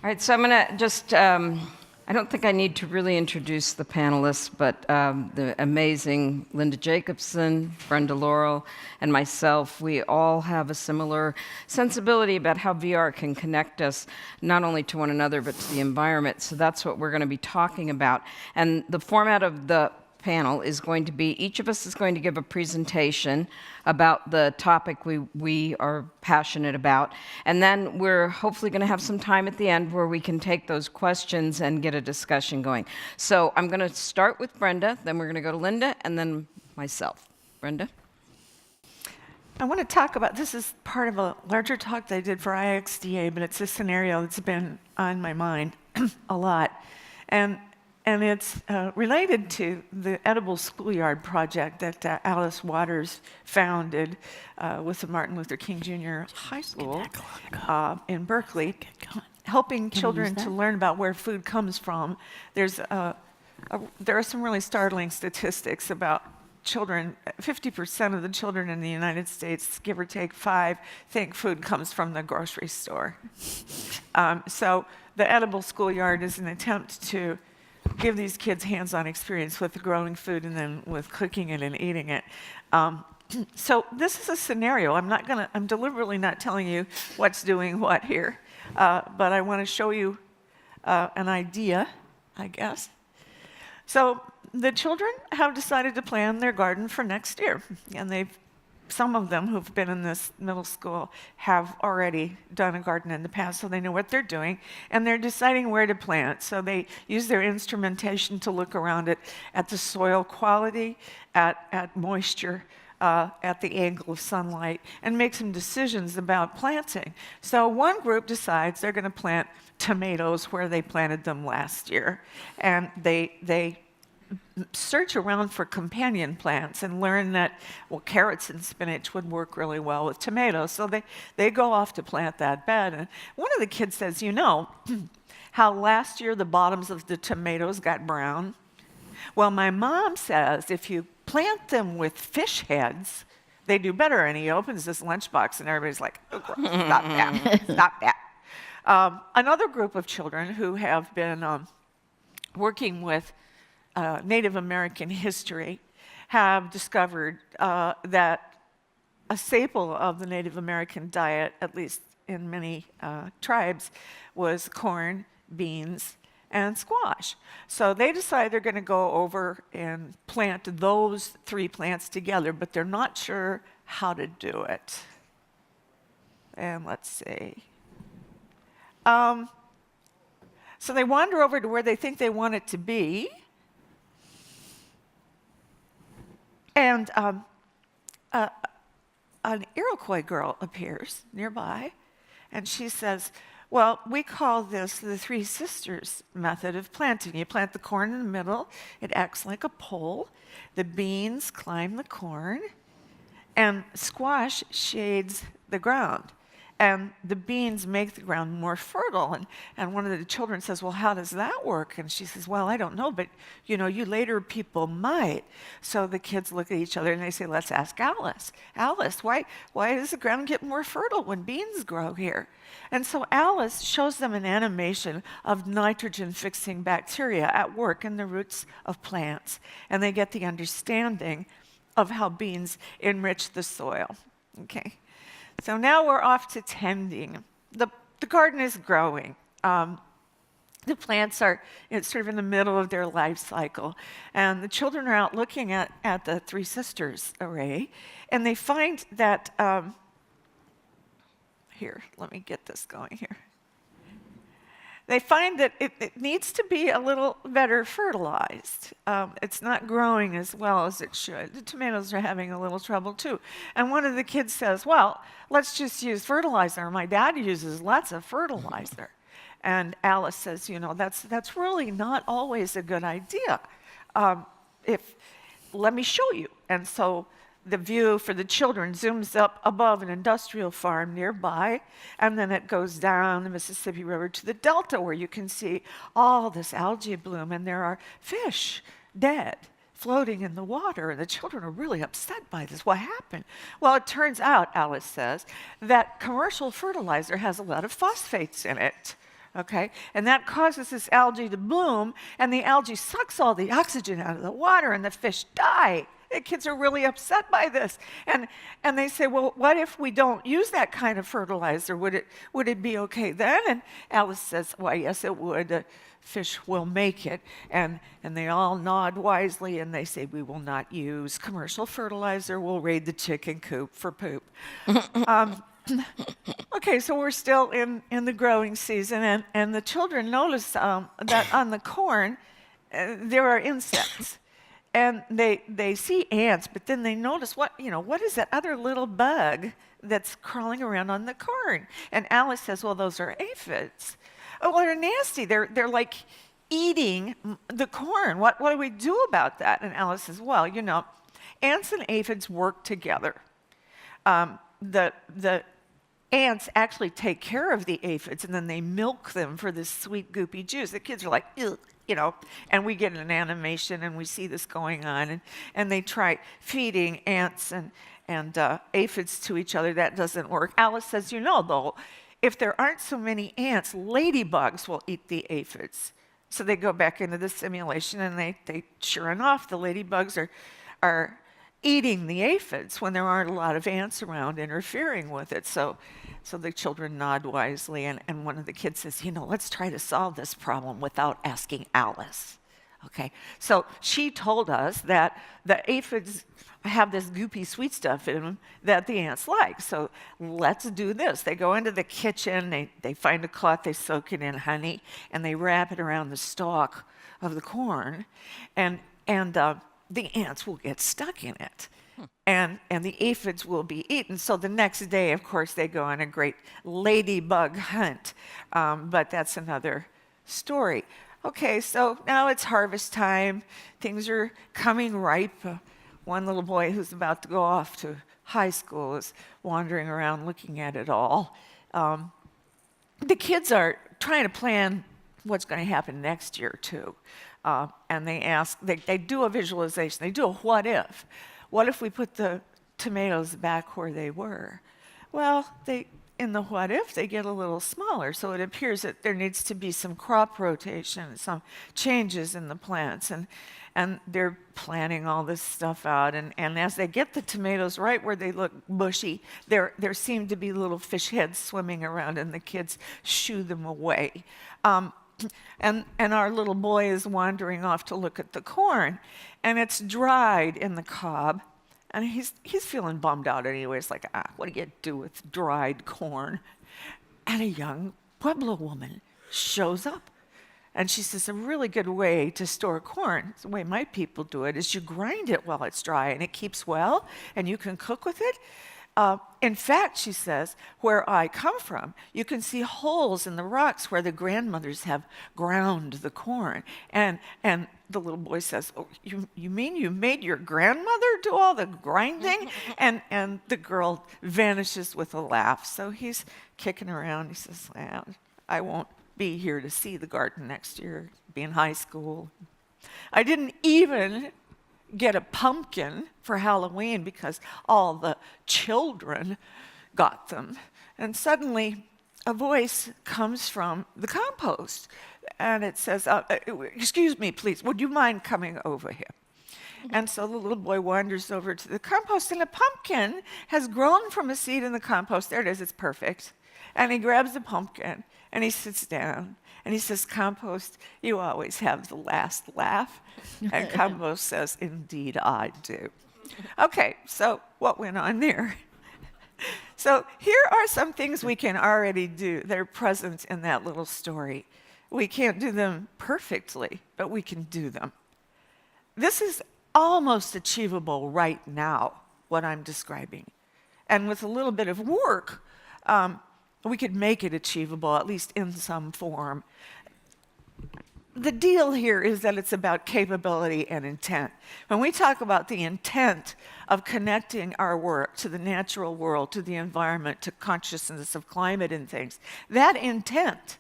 All right, so I'm going to just, I don't think I need to really introduce the panelists, but the amazing Linda Jacobson, Brenda, Laurel, and myself, we all have a similar sensibility about how VR can connect us not only to one another, but to the environment. So that's what we're going to be talking about. And the format of the panel is going to be, each of us is going to give a presentation about the topic we are passionate about, and then we're hopefully going to have some time at the end where we can take those questions and get a discussion going. So I'm going to start with Brenda, then we're going to go to Linda, and then myself. Brenda? I want to talk about, this is part of a larger talk that I did for IXDA, but it's a scenario that's been on my mind a lot. And it's related to the Edible Schoolyard project that Alice Waters founded with the Martin Luther King Jr. High School in Berkeley, helping children to learn about where food comes from. There are some really startling statistics about children. 50% of the children in the United States, give or take 5, think food comes from the grocery store. So the Edible Schoolyard is an attempt to give these kids hands-on experience with growing food and then with cooking it and eating it. So this is a scenario. I'm deliberately not telling you what's doing what here, but I want to show you an idea, I guess. So the children have decided to plan their garden for next year, and some of them who've been in this middle school have already done a garden in the past, so they know what they're doing, and they're deciding where to plant. So they use their instrumentation to look around at the soil quality, at moisture, at the angle of sunlight, and make some decisions about planting. So one group decides they're going to plant tomatoes where they planted them last year, and they search around for companion plants and learn that, well, carrots and spinach would work really well with tomatoes. So they go off to plant that bed. And one of the kids says, you know, how last year the bottoms of the tomatoes got brown? Well, my mom says if you plant them with fish heads, they do better. And he opens this lunchbox and everybody's like, oh, gross, stop that, stop that. Another group of children who have been working with Native American history have discovered that a staple of the Native American diet, at least in many tribes, was corn, beans, and squash. So they decide they're going to go over and plant those 3 plants together, but they're not sure how to do it. And let's see. So they wander over to where they think they want it to be. And an Iroquois girl appears nearby, and she says, well, we call this the 3 sisters method of planting. You plant the corn in the middle, it acts like a pole, the beans climb the corn, and squash shades the ground. And the beans make the ground more fertile. And one of the children says, well, how does that work? And she says, well, I don't know, but you later people might. So the kids look at each other and they say, let's ask Alice. Alice, why does the ground get more fertile when beans grow here? And so Alice shows them an animation of nitrogen-fixing bacteria at work in the roots of plants. And they get the understanding of how beans enrich the soil. Okay. So now we're off to tending. The garden is growing. The plants are sort of in the middle of their life cycle. And the children are out looking at the 3 sisters array, and they find that, here, let me get this going here. They find that it needs to be a little better fertilized. It's not growing as well as it should. The tomatoes are having a little trouble too. And one of the kids says, well, let's just use fertilizer. My dad uses lots of fertilizer. And Alice says, that's really not always a good idea. Let me show you. And so the view for the children zooms up above an industrial farm nearby, and then it goes down the Mississippi River to the Delta, where you can see all this algae bloom, and there are fish dead floating in the water, and the children are really upset by this. What happened? Well, it turns out, Alice says, that commercial fertilizer has a lot of phosphates in it. okay? And that causes this algae to bloom, and the algae sucks all the oxygen out of the water, and the fish die. The kids are really upset by this. And they say, well, what if we don't use that kind of fertilizer? Would it be okay then? And Alice says, well, yes, it would. The fish will make it. And they all nod wisely, and they say, we will not use commercial fertilizer. We'll raid the chicken coop for poop. Okay, so we're still in the growing season, and the children notice that on the corn, there are insects. And they see ants, but then they notice, what is that other little bug that's crawling around on the corn? And Alice says, well, those are aphids. Oh, well, they're nasty. They're like eating the corn. What do we do about that? And Alice says, well, ants and aphids work together. The ants actually take care of the aphids, and then they milk them for this sweet, goopy juice. The kids are like, ew. And we get an animation, and we see this going on, and they try feeding ants and aphids to each other. That doesn't work. Alice says, though, if there aren't so many ants, ladybugs will eat the aphids. So they go back into the simulation, and they sure enough, the ladybugs are eating the aphids when there aren't a lot of ants around interfering with it. So the children nod wisely, and one of the kids says, let's try to solve this problem without asking Alice. Okay, so she told us that the aphids have this goopy sweet stuff in them that the ants like. So let's do this. They go into the kitchen, they find a cloth, they soak it in honey, and they wrap it around the stalk of the corn, and the ants will get stuck in it. And the aphids will be eaten. So the next day, of course, they go on a great ladybug hunt. But that's another story. Okay, so now it's harvest time. Things are coming ripe. One little boy who's about to go off to high school is wandering around looking at it all. The kids are trying to plan what's going to happen next year, too. And they do a visualization. They do a what if. What if we put the tomatoes back where they were? Well, in the what if, they get a little smaller. So it appears that there needs to be some crop rotation, some changes in the plants. And they're planning all this stuff out. And as they get the tomatoes right where they look bushy, there seem to be little fish heads swimming around, and the kids shoo them away. And our little boy is wandering off to look at the corn, and it's dried in the cob, and he's feeling bummed out anyway. It's like, what do you do with dried corn? And a young Pueblo woman shows up, and she says, a really good way to store corn, the way my people do it, is you grind it while it's dry, and it keeps well, and you can cook with it. In fact, she says, where I come from, you can see holes in the rocks where the grandmothers have ground the corn. And the little boy says, oh, you mean you made your grandmother do all the grinding? And the girl vanishes with a laugh. So he's kicking around. He says, I won't be here to see the garden next year, be in high school. I didn't even get a pumpkin for Halloween because all the children got them. And suddenly a voice comes from the compost, and it says, excuse me, please, would you mind coming over here? And so the little boy wanders over to the compost, and a pumpkin has grown from a seed in the compost. There it is, it's perfect. And he grabs the pumpkin, and he sits down, and he says, Compost, you always have the last laugh. And Compost says, indeed I do. Okay, so what went on there? So here are some things we can already do that are present in that little story. We can't do them perfectly, but we can do them. This is almost achievable right now, what I'm describing. And with a little bit of work, we could make it achievable, at least in some form. The deal here is that it's about capability and intent. When we talk about the intent of connecting our work to the natural world, to the environment, to consciousness of climate and things, that intent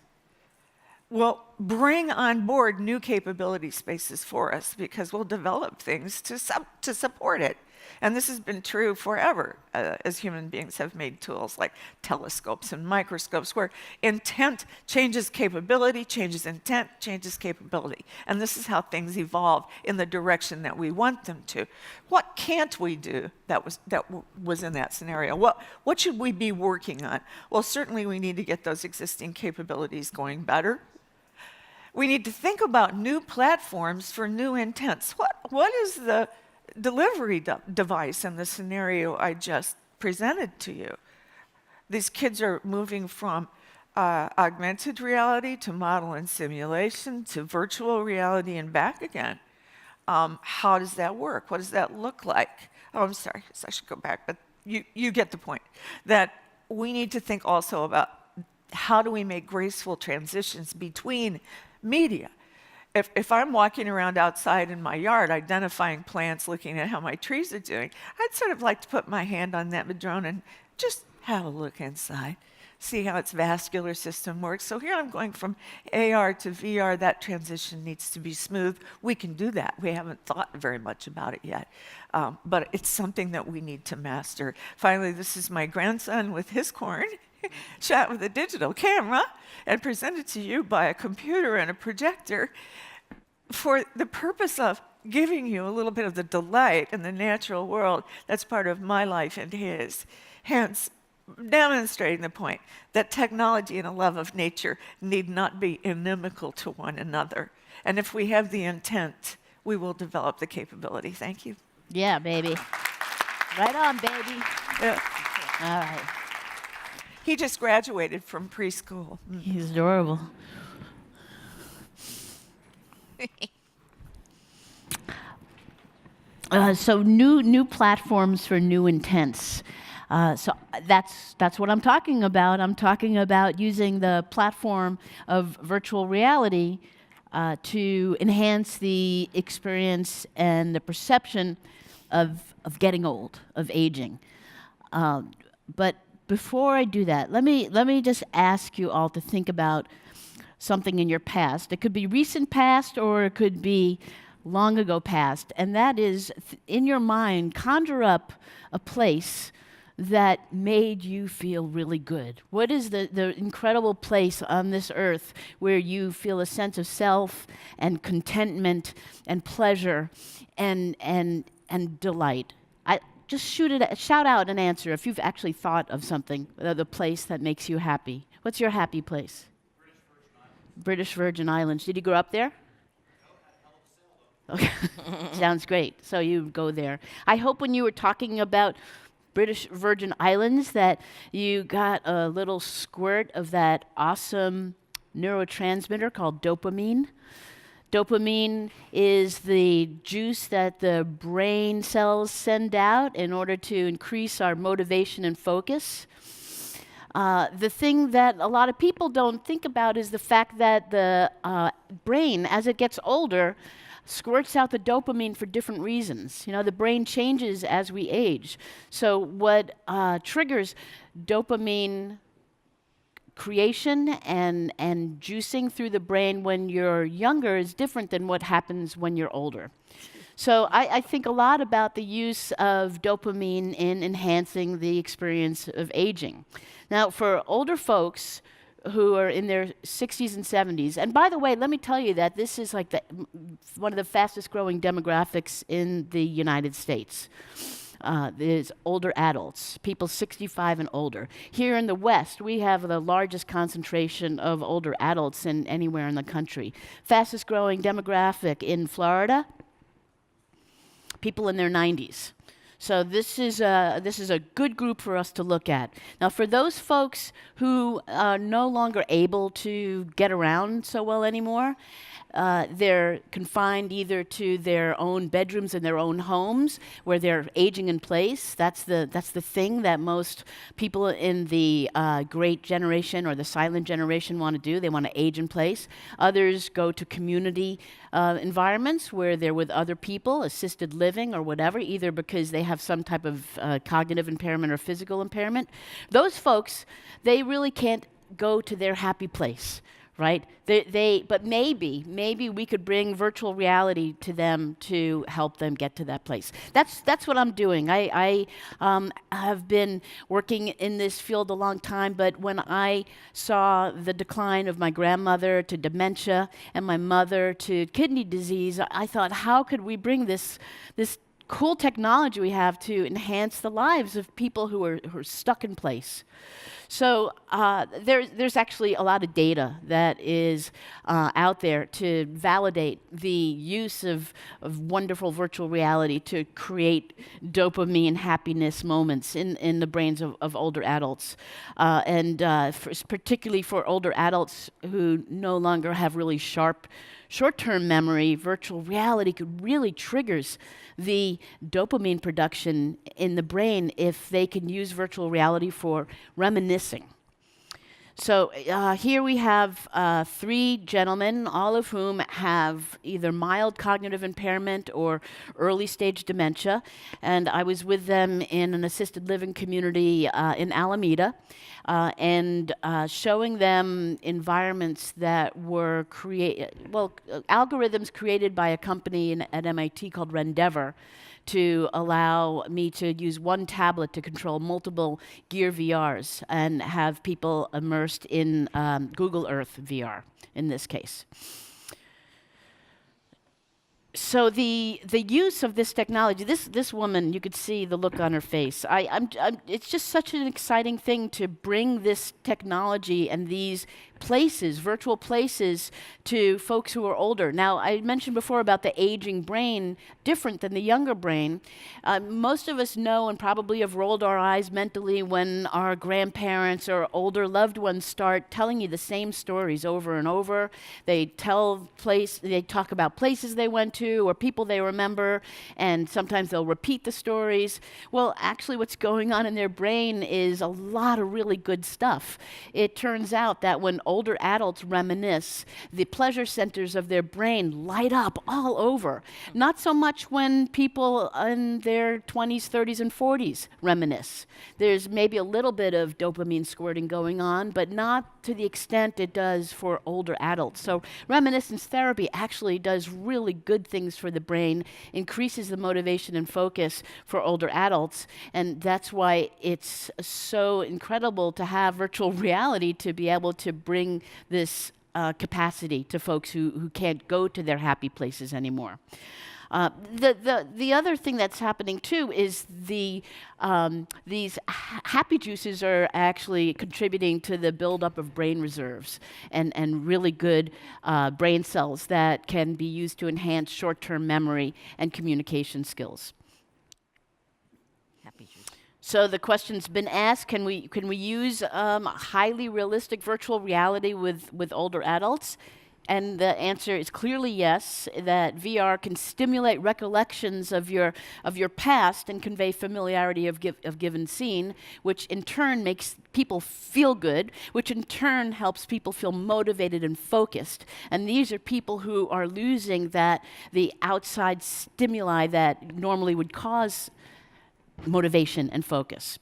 will bring on board new capability spaces for us because we'll develop things to support it. And this has been true forever as human beings have made tools like telescopes and microscopes where intent changes capability, changes intent, changes capability. And this is how things evolve in the direction that we want them to. What can't we do that was in that scenario? What should we be working on? Well, certainly we need to get those existing capabilities going better. We need to think about new platforms for new intents. What is the delivery device in the scenario I just presented to you? These kids are moving from augmented reality to model and simulation to virtual reality and back again. How does that work? What does that look like? Oh, I'm sorry, I should go back, but you get the point. That we need to think also about how do we make graceful transitions between media. If I'm walking around outside in my yard identifying plants, looking at how my trees are doing, I'd sort of like to put my hand on that madrone and just have a look inside, see how its vascular system works. So here I'm going from AR to VR. That transition needs to be smooth. We can do that. We haven't thought very much about it yet, but it's something that we need to master. Finally, this is my grandson with his corn. Shot with a digital camera and presented to you by a computer and a projector for the purpose of giving you a little bit of the delight in the natural world that's part of my life and his. Hence, demonstrating the point that technology and a love of nature need not be inimical to one another. And if we have the intent, we will develop the capability. Thank you. Yeah, baby. Right on, baby. Yeah. All right. He just graduated from preschool. He's adorable. So new platforms for new intents. So that's what I'm talking about. I'm talking about using the platform of virtual reality to enhance the experience and the perception of getting old, of aging. But before I do that, let me just ask you all to think about something in your past. It could be recent past or it could be long ago past, and that is, in your mind, conjure up a place that made you feel really good. What is the incredible place on this earth where you feel a sense of self and contentment and pleasure and delight? Just shout out an answer if you've actually thought of something, the place that makes you happy. What's your happy place? British Virgin Islands. Did you grow up there? Okay. Sounds great. So you go there. I hope when you were talking about British Virgin Islands that you got a little squirt of that awesome neurotransmitter called dopamine. Dopamine is the juice that the brain cells send out in order to increase our motivation and focus. The thing that a lot of people don't think about is the fact that the brain, as it gets older, squirts out the dopamine for different reasons. You know, the brain changes as we age. So what triggers dopamine creation and juicing through the brain when you're younger is different than what happens when you're older. So I think a lot about the use of dopamine in enhancing the experience of aging. Now, for older folks who are in their 60s and 70s, and by the way, let me tell you that this is like one of the fastest growing demographics in the United States. There's older adults, people 65 and older. Here in the West, we have the largest concentration of older adults than anywhere in the country. Fastest growing demographic in Florida, people in their 90s. So this is a good group for us to look at. Now, for those folks who are no longer able to get around so well anymore, they're confined either to their own bedrooms in their own homes where they're aging in place. That's the thing that most people in the great generation or the silent generation want to do. They want to age in place. Others go to community environments where they're with other people, assisted living or whatever, either because they have some type of cognitive impairment or physical impairment. Those folks, they really can't go to their happy place, right? But maybe we could bring virtual reality to them to help them get to that place. That's what I'm doing. I have been working in this field a long time, but when I saw the decline of my grandmother to dementia and my mother to kidney disease, I thought, how could we bring this cool technology we have to enhance the lives of people who are stuck in place? So there's actually a lot of data that is out there to validate the use of wonderful virtual reality to create dopamine happiness moments in the brains of older adults. Particularly for older adults who no longer have really sharp short-term memory, virtual reality really triggers the dopamine production in the brain if they can use virtual reality for reminiscing. So here we have 3 gentlemen, all of whom have either mild cognitive impairment or early stage dementia. And I was with them in an assisted living community in Alameda and showing them environments that were algorithms created by a company at MIT called Rendeavor to allow me to use one tablet to control multiple Gear VRs and have people immersed in Google Earth VR in this case. So the use of this technology, this woman, you could see the look on her face. It's just such an exciting thing to bring this technology and these places, virtual places, to folks who are older. Now, I mentioned before about the aging brain, different than the younger brain. Most of us know and probably have rolled our eyes mentally when our grandparents or older loved ones start telling you the same stories over and over. They talk about places they went to or people they remember, and sometimes they'll repeat the stories. Well, actually what's going on in their brain is a lot of really good stuff. It turns out that when older adults reminisce, the pleasure centers of their brain light up all over. Not so much when people in their 20s, 30s, and 40s reminisce. There's maybe a little bit of dopamine squirting going on, but not to the extent it does for older adults. So reminiscence therapy actually does really good things for the brain, increases the motivation and focus for older adults, and that's why it's so incredible to have virtual reality to be able to bring this capacity to folks who can't go to their happy places anymore. The other thing that's happening too is these happy juices are actually contributing to the buildup of brain reserves and really good brain cells that can be used to enhance short-term memory and communication skills. Happy juice. So the question's been asked: Can we use highly realistic virtual reality with older adults? And the answer is clearly yes. That VR can stimulate recollections of your past and convey familiarity of given scene, which in turn makes people feel good, which in turn helps people feel motivated and focused. And these are people who are losing the outside stimuli that normally would cause motivation and focus.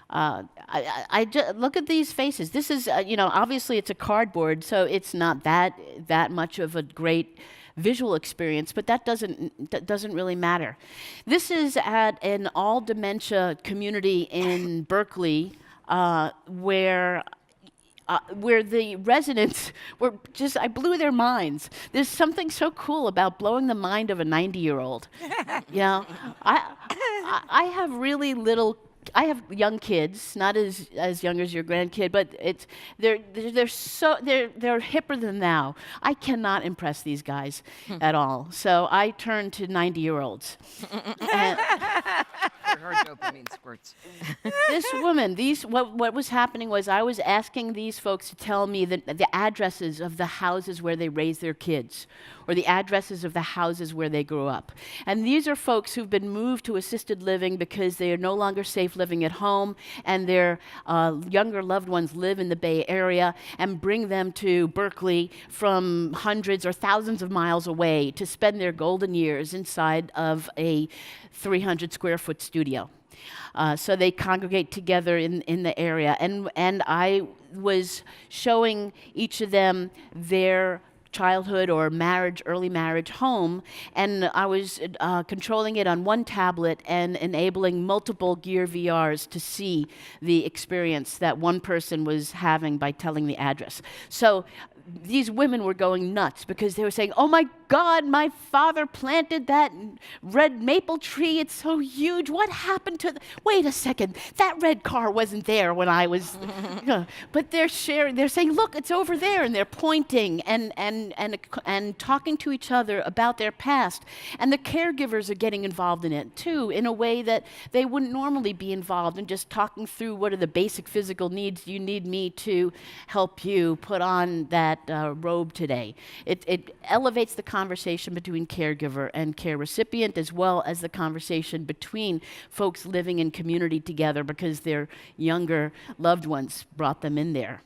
Look at these faces. This is, obviously it's a cardboard, so it's not that much of a great visual experience, but that doesn't really matter. This is at an all dementia community in Berkeley, where the residents were I blew their minds. There's something so cool about blowing the mind of a 90-year-old. I have really little. I have young kids, not as young as your grandkid, but they're hipper than thou. I cannot impress these guys at all. So I turn to 90-year-olds. For her dopamine squirts. This woman, what was happening was I was asking these folks to tell me the addresses of the houses where they raised their kids, or the addresses of the houses where they grew up. And these are folks who've been moved to assisted living because they are no longer safe living at home, and their younger loved ones live in the Bay Area, and bring them to Berkeley from hundreds or thousands of miles away to spend their golden years inside of a 300 square foot studio. So they congregate together in the area. And I was showing each of them their childhood or marriage, early marriage home, and I was controlling it on one tablet and enabling multiple Gear VRs to see the experience that one person was having by telling the address. So these women were going nuts because they were saying, "Oh my God, my father planted that red maple tree. It's so huge. What happened to wait a second, that red car wasn't there when I was..." But they're sharing, they're saying, "Look, it's over there," and they're pointing and talking to each other about their past. And the caregivers are getting involved in it too, in a way that they wouldn't normally be involved in, just talking through what are the basic physical needs you need me to help you put on that robe today. It elevates the conversation between caregiver and care recipient, as well as the conversation between folks living in community together because their younger loved ones brought them in there.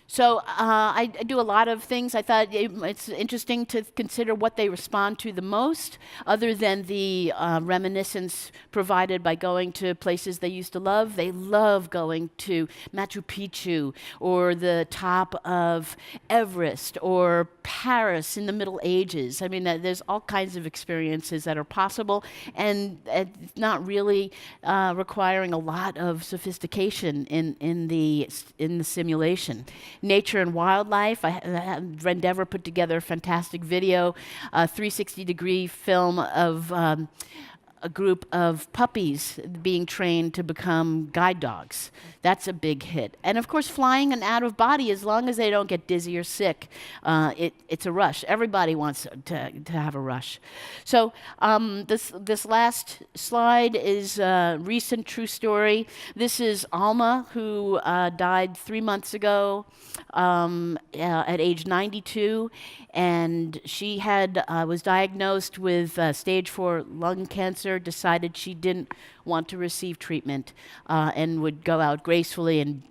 So I do a lot of things. I thought it's interesting to consider what they respond to the most, other than the reminiscence provided by going to places they used to love. They love going to Machu Picchu, or the top of Everest, or Paris in the Middle Ages. I mean, there's all kinds of experiences that are possible, and it's not really requiring a lot of sophistication in the simulation. Nature and wildlife. Brenda put together a fantastic video, a 360-degree film of a group of puppies being trained to become guide dogs. That's a big hit. And of course, flying and out of body, as long as they don't get dizzy or sick, it's a rush. Everybody wants to have a rush. So this last slide is a recent true story. This is Alma, who died 3 months ago at age 92, and she was diagnosed with stage 4 lung cancer, decided she didn't want to receive treatment, and would go out gracefully and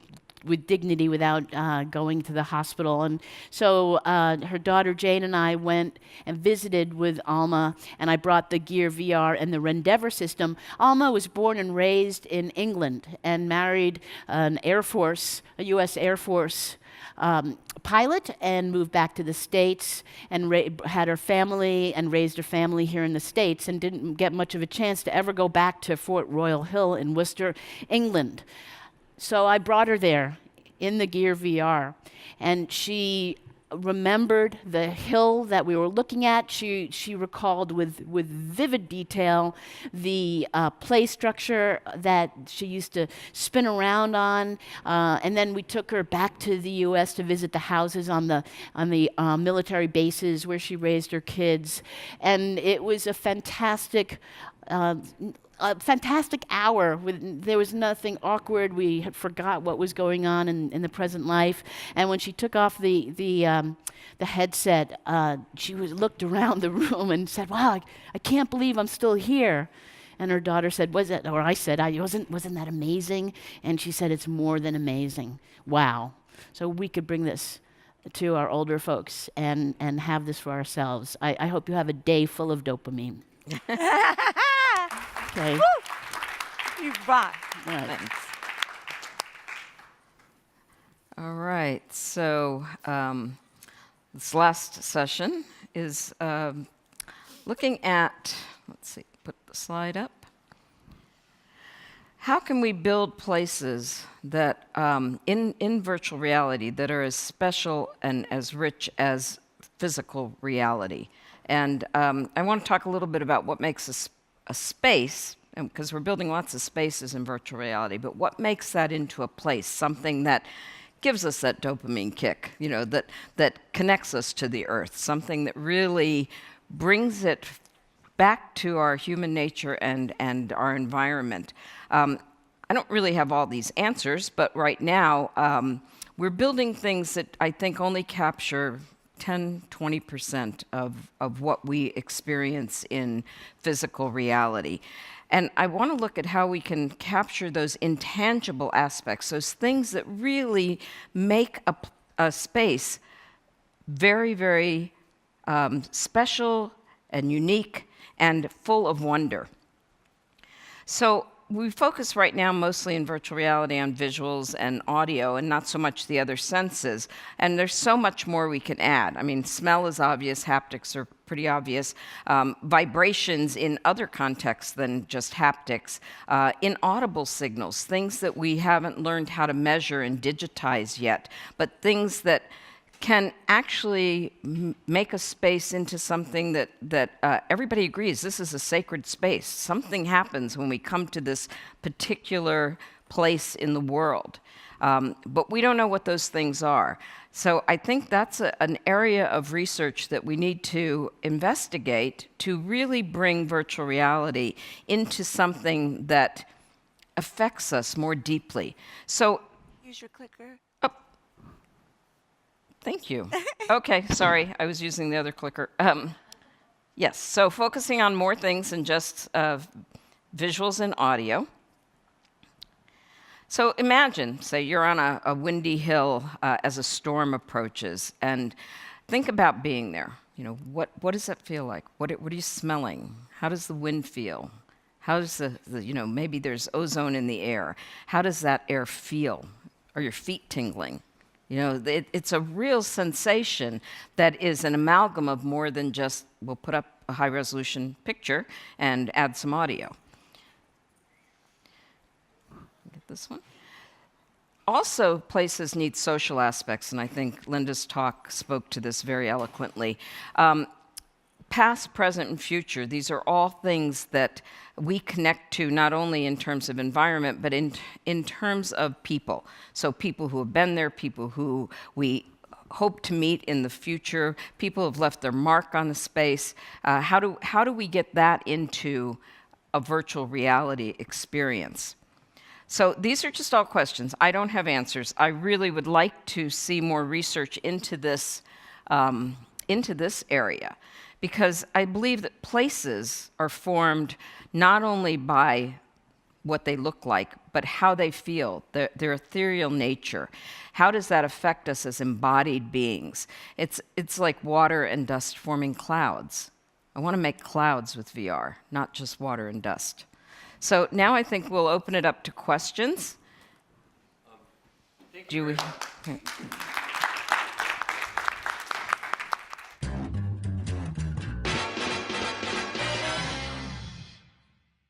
with dignity without going to the hospital. And so her daughter Jane and I went and visited with Alma, and I brought the Gear VR and the Rendeavor system. Alma was born and raised in England and married a U.S. Air Force pilot, and moved back to the States and had her family and raised her family here in the States, and didn't get much of a chance to ever go back to Fort Royal Hill in Worcester, England. So I brought her there in the Gear VR, and she remembered the hill that we were looking at. She recalled with vivid detail the play structure that she used to spin around on, and then we took her back to the U.S. to visit the houses on the military bases where she raised her kids, and it was a fantastic hour. There was nothing awkward. We had forgot what was going on in the present life. And when she took off the headset, she looked around the room and said, "Wow, I can't believe I'm still here." And her daughter said, I said, wasn't that amazing? And she said, "It's more than amazing. Wow." So we could bring this to our older folks and have this for ourselves. I hope you have a day full of dopamine. Okay. Woo! You rock. Right. Thanks. All right. So this last session is looking at, let's see, put the slide up. How can we build places that, in virtual reality, that are as special and as rich as physical reality? And I want to talk a little bit about what makes a space, because we're building lots of spaces in virtual reality, but what makes that into a place, something that gives us that dopamine kick, that connects us to the earth, something that really brings it back to our human nature and our environment. I don't really have all these answers, but right now we're building things that I think only capture 10-20% of what we experience in physical reality. And I want to look at how we can capture those intangible aspects, those things that really make a space very, very special and unique and full of wonder. So we focus right now mostly in virtual reality on visuals and audio and not so much the other senses. And there's so much more we can add. I mean, smell is obvious, haptics are pretty obvious. Vibrations in other contexts than just haptics. Inaudible signals, things that we haven't learned how to measure and digitize yet, but things that can actually make a space into something that everybody agrees this is a sacred space. Something happens when we come to this particular place in the world. But we don't know what those things are. So I think that's an area of research that we need to investigate to really bring virtual reality into something that affects us more deeply. So, Use your clicker. Thank you. Okay, sorry, I was using the other clicker. Yes, so focusing on more things than just visuals and audio. So imagine, say, you're on a windy hill as a storm approaches, and think about being there. You know, what does that feel like? What are you smelling? How does the wind feel? How does maybe there's ozone in the air. How does that air feel? Are your feet tingling? You know, it's a real sensation that is an amalgam of more than just, we'll put up a high-resolution picture and add some audio. Get this one. Also, places need social aspects, and I think Linda's talk spoke to this very eloquently. Past, present, and future, these are all things that we connect to not only in terms of environment, but in terms of people. So people who have been there, people who we hope to meet in the future, people who have left their mark on the space. How do we get that into a virtual reality experience? So these are just all questions. I don't have answers. I really would like to see more research into this area, because I believe that places are formed not only by what they look like, but how they feel, their ethereal nature. How does that affect us as embodied beings? It's like water and dust forming clouds. I want to make clouds with VR, not just water and dust. So now I think we'll open it up to questions. Do we? Okay.